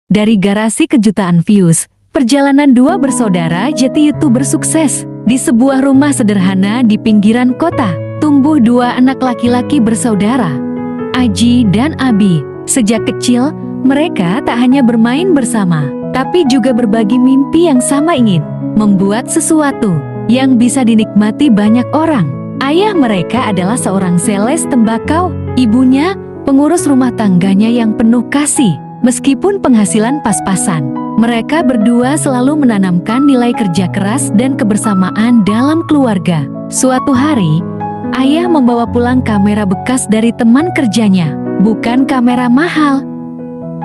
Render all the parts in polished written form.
Dari garasi kejutaan views, perjalanan dua bersaudara jadi YouTuber sukses. Di sebuah rumah sederhana di pinggiran kota, tumbuh dua anak laki-laki bersaudara, Aji dan Abi. Sejak kecil, mereka tak hanya bermain bersama, tapi juga berbagi mimpi yang sama, ingin membuat sesuatu yang bisa dinikmati banyak orang. Ayah mereka adalah seorang sales tembakau, ibunya pengurus rumah tangganya yang penuh kasih. Meskipun penghasilan pas-pasan, mereka berdua selalu menanamkan nilai kerja keras dan kebersamaan dalam keluarga. Suatu hari, ayah membawa pulang kamera bekas dari teman kerjanya. Bukan kamera mahal,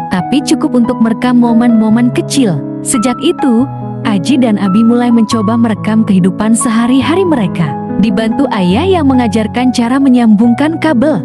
tapi cukup untuk merekam momen-momen kecil. Sejak itu, Aji dan Abi mulai mencoba merekam kehidupan sehari-hari mereka. Dibantu ayah yang mengajarkan cara menyambungkan kabel.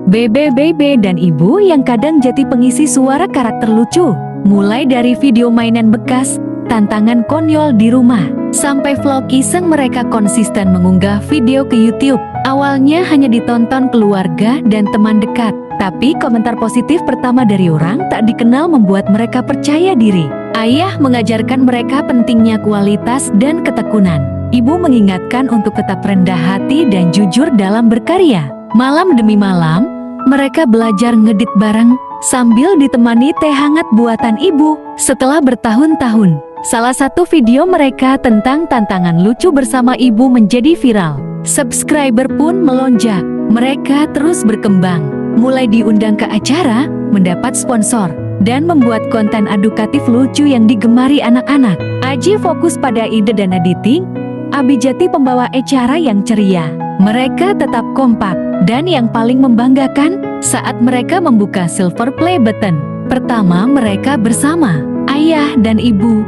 Bebe dan ibu yang kadang jadi pengisi suara karakter lucu. Mulai dari video mainan bekas, tantangan konyol di rumah, sampai vlog iseng, mereka konsisten mengunggah video ke YouTube. Awalnya hanya ditonton keluarga dan teman dekat, tapi komentar positif pertama dari orang tak dikenal membuat mereka percaya diri. Ayah mengajarkan mereka pentingnya kualitas dan ketekunan. Ibu mengingatkan untuk tetap rendah hati dan jujur dalam berkarya. Malam demi malam, mereka belajar ngedit bareng sambil ditemani teh hangat buatan ibu. Setelah bertahun-tahun, salah satu video mereka tentang tantangan lucu bersama ibu menjadi viral. Subscriber pun melonjak. Mereka terus berkembang, mulai diundang ke acara, mendapat sponsor, dan membuat konten edukatif lucu yang digemari anak-anak. Aji fokus pada ide dan editing, Abi jati pembawa acara yang ceria. Mereka tetap kompak, dan yang paling membanggakan, saat mereka membuka silver play button pertama mereka bersama ayah dan ibu,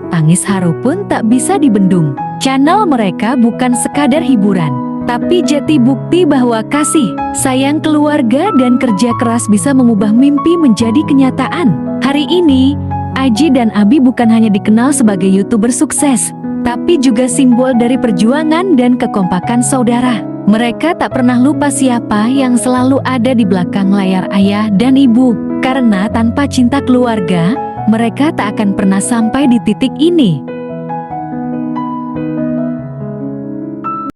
tangis haru pun tak bisa dibendung. Channel mereka bukan sekadar hiburan, tapi jati bukti bahwa kasih, sayang keluarga dan kerja keras bisa mengubah mimpi menjadi kenyataan. Hari ini, Aji dan Abi bukan hanya dikenal sebagai YouTuber sukses, tapi juga simbol dari perjuangan dan kekompakan saudara. Mereka tak pernah lupa siapa yang selalu ada di belakang layar ayah dan ibu. Karena tanpa cinta keluarga, mereka tak akan pernah sampai di titik ini.